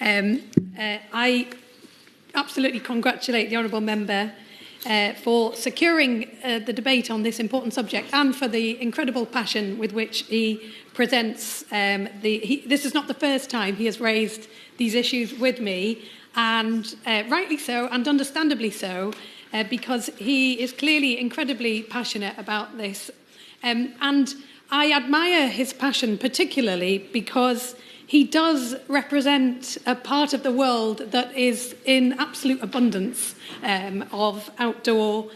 I absolutely congratulate the Honourable Member for securing the debate on this important subject and for the incredible passion with which he presents. This is not the first time he has raised these issues with me, and rightly so and understandably so, because he is clearly incredibly passionate about this. And I admire his passion particularly because he does represent a part of the world that is in absolute abundance of outdoor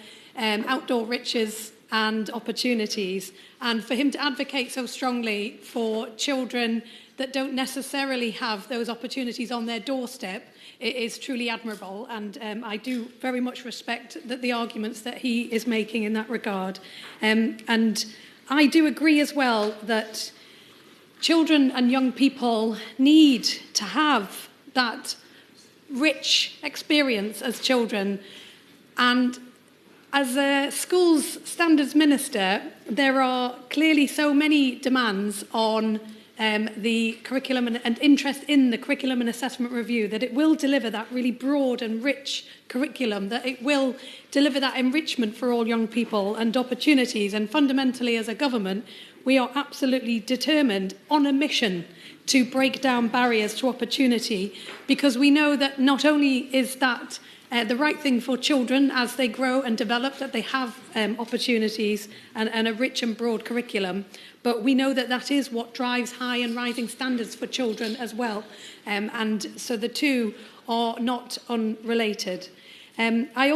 riches and opportunities. And for him to advocate so strongly for children that don't necessarily have those opportunities on their doorstep, it is truly admirable. And I do very much respect the arguments that he is making in that regard. And I do agree as well that children and young people need to have that rich experience as children. And as a schools standards minister, there are clearly so many demands on the curriculum and interest in the curriculum and assessment review that it will deliver that really broad and rich curriculum, that it will deliver that enrichment for all young people and opportunities. And fundamentally, as a government, we are absolutely determined on a mission to break down barriers to opportunity, because we know that not only is that the right thing for children as they grow and develop, that they have opportunities and a rich and broad curriculum, but we know that that is what drives high and rising standards for children as well. And so the two are not unrelated. I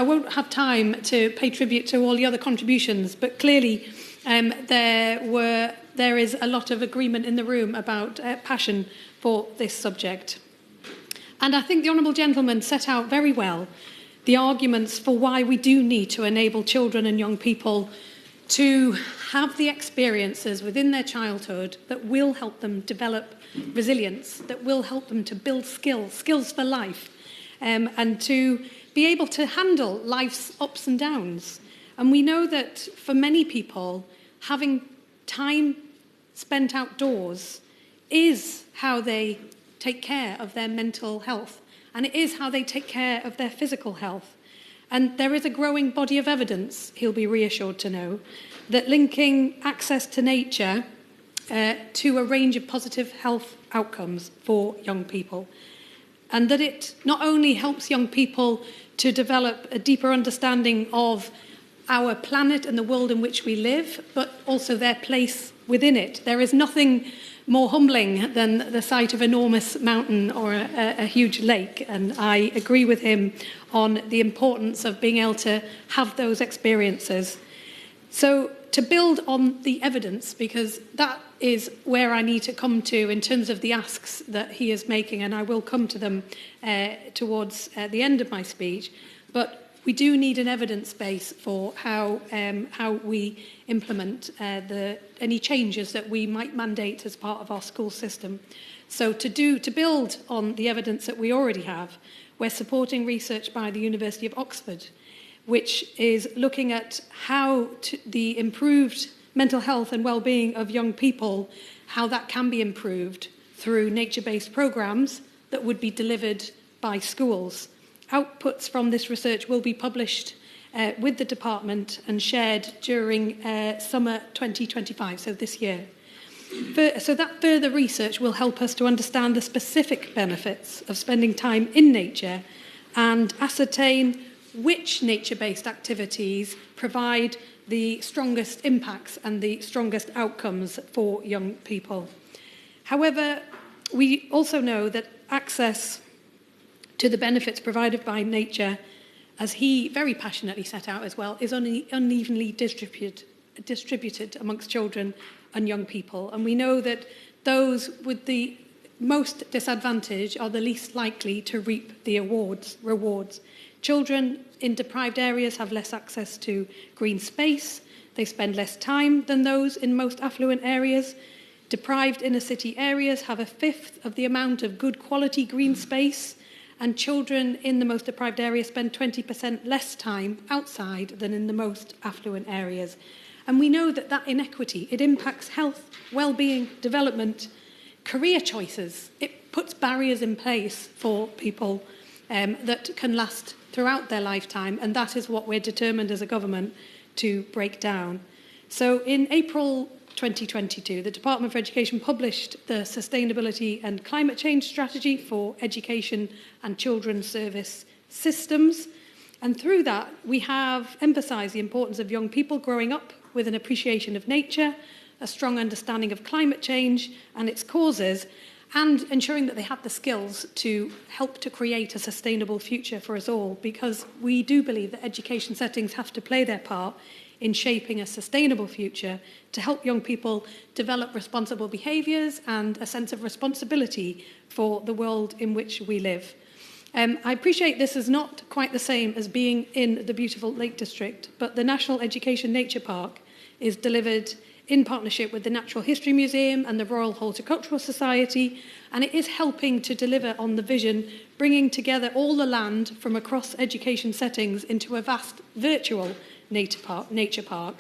won't have time to pay tribute to all the other contributions, but clearly there is a lot of agreement in the room about passion for this subject. And I think the Honourable Gentleman set out very well the arguments for why we do need to enable children and young people to have the experiences within their childhood that will help them develop resilience, that will help them to build skills for life, and to be able to handle life's ups and downs. And we know that for many people, having time spent outdoors is how they take care of their mental health, and it is how they take care of their physical health. And there is a growing body of evidence, he'll be reassured to know, that linking access to nature to a range of positive health outcomes for young people. And that it not only helps young people to develop a deeper understanding of our planet and the world in which we live, but also their place within it. There is nothing more humbling than the sight of an enormous mountain or a huge lake, and I agree with him on the importance of being able to have those experiences. So to build on the evidence, because that is where I need to come to in terms of the asks that he is making, and I will come to them towards the end of my speech, but we do need an evidence base for how we implement any changes that we might mandate as part of our school system. So to build on the evidence that we already have, we're supporting research by the University of Oxford, which is looking at how the improved mental health and well-being of young people, how that can be improved through nature-based programmes that would be delivered by schools. Outputs from this research will be published with the department and shared during summer 2025, so this year. So that further research will help us to understand the specific benefits of spending time in nature and ascertain which nature-based activities provide the strongest impacts and the strongest outcomes for young people. However, we also know that access to the benefits provided by nature, as he very passionately set out as well, is unevenly distributed amongst children and young people. And we know that those with the most disadvantage are the least likely to reap the rewards. Children in deprived areas have less access to green space. They spend less time than those in most affluent areas. Deprived inner city areas have a fifth of the amount of good quality green space, and children in the most deprived areas spend 20% less time outside than in the most affluent areas. And we know that that inequity, it impacts health, well-being, development, career choices. It puts barriers in place for people that can last throughout their lifetime, and that is what we're determined as a government to break down. So in April 2022, the Department for Education published the Sustainability and Climate Change Strategy for Education and Children's Service Systems. And through that, we have emphasised the importance of young people growing up with an appreciation of nature, a strong understanding of climate change and its causes, and ensuring that they have the skills to help to create a sustainable future for us all, because we do believe that education settings have to play their part in shaping a sustainable future to help young people develop responsible behaviours and a sense of responsibility for the world in which we live. I appreciate this is not quite the same as being in the beautiful Lake District, but the National Education Nature Park is delivered in partnership with the Natural History Museum and the Royal Horticultural Society, and it is helping to deliver on the vision, bringing together all the land from across education settings into a vast virtual nature park.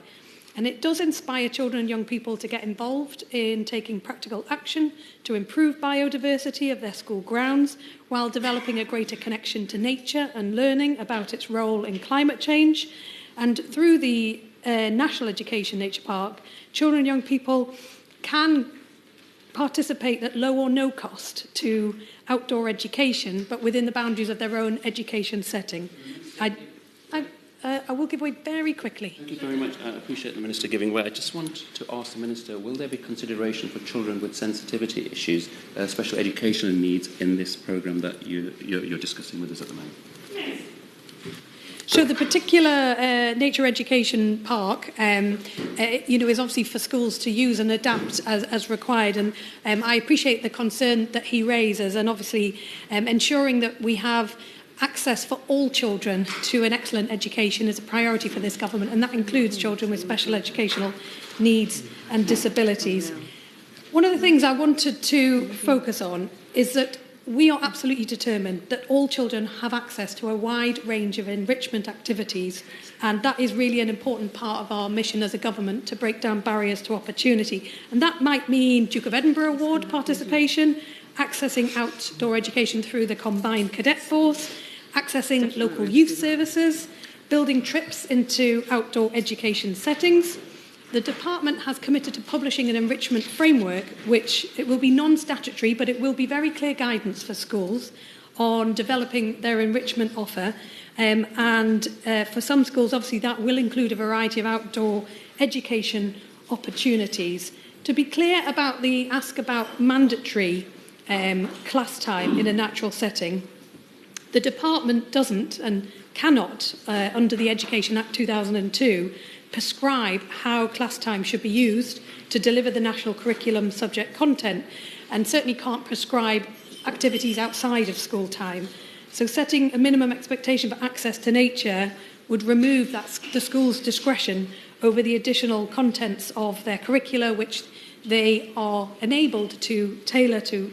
And it does inspire children and young people to get involved in taking practical action to improve biodiversity of their school grounds, while developing a greater connection to nature and learning about its role in climate change. And through the National Education Nature Park, children and young people can participate at low or no cost to outdoor education, but within the boundaries of their own education setting. I will give way very quickly. Thank you very much. I appreciate the Minister giving way. I just want to ask the Minister, will there be consideration for children with sensitivity issues, special educational needs in this programme that you're discussing with us at the moment? Yes. So the particular nature education park, is obviously for schools to use and adapt as required. And I appreciate the concern that he raises, and obviously ensuring that we have access for all children to an excellent education is a priority for this government, and that includes children with special educational needs and disabilities. One of the things I wanted to focus on is that we are absolutely determined that all children have access to a wide range of enrichment activities, and that is really an important part of our mission as a government to break down barriers to opportunity. And that might mean Duke of Edinburgh Award participation, accessing outdoor education through the Combined Cadet Force, accessing local youth services, building trips into outdoor education settings. The department has committed to publishing an enrichment framework, which it will be non-statutory, but it will be very clear guidance for schools on developing their enrichment offer. And for some schools, obviously, that will include a variety of outdoor education opportunities. To be clear about the ask about mandatory class time in a natural setting, the department doesn't and cannot, under the Education Act 2002, prescribe how class time should be used to deliver the national curriculum subject content, and certainly can't prescribe activities outside of school time. So setting a minimum expectation for access to nature would remove the school's discretion over the additional contents of their curricula, which they are enabled to tailor to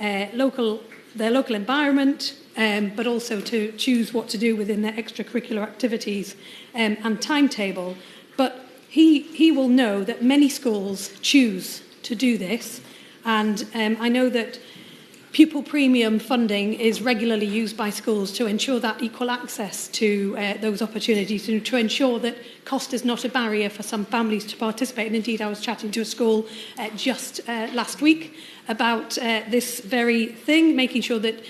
their local environment, but also to choose what to do within their extracurricular activities and timetable. But he will know that many schools choose to do this, and I know that pupil premium funding is regularly used by schools to ensure that equal access to those opportunities, and to ensure that cost is not a barrier for some families to participate. And indeed, I was chatting to a school just last week about this very thing, making sure that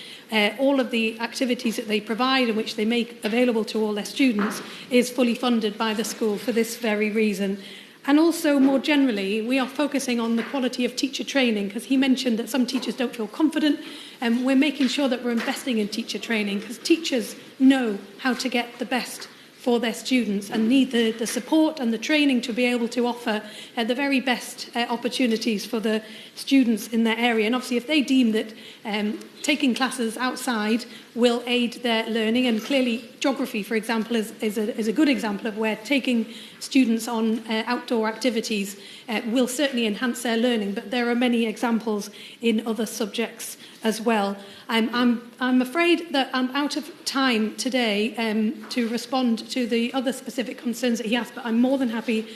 all of the activities that they provide and which they make available to all their students is fully funded by the school for this very reason. And also, more generally, we are focusing on the quality of teacher training, because he mentioned that some teachers don't feel confident, and we're making sure that we're investing in teacher training, because teachers know how to get the best for their students and need the support and the training to be able to offer the very best opportunities for the students in their area. And obviously, if they deem that taking classes outside will aid their learning, and clearly geography, for example, is a good example of where taking students on outdoor activities will certainly enhance their learning, but there are many examples in other subjects as well. I'm afraid that I'm out of time today to respond to the other specific concerns that he asked, but I'm more than happy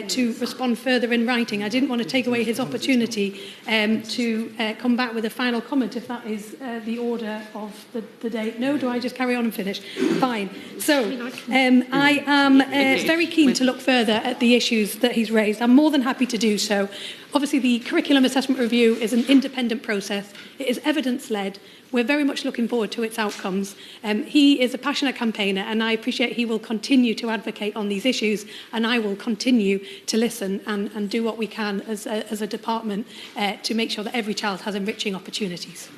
to respond further in writing. I didn't want to take away his opportunity to come back with a final comment, if that is the order of the day. No, do I just carry on and finish? Fine. So I am very keen to look further at the issues that he's raised. I'm more than happy to do so. Obviously, the curriculum assessment review is an independent process. It is evidence-led. We're very much looking forward to its outcomes. He is a passionate campaigner, and I appreciate he will continue to advocate on these issues, and I will continue to listen and do what we can as a department to make sure that every child has enriching opportunities.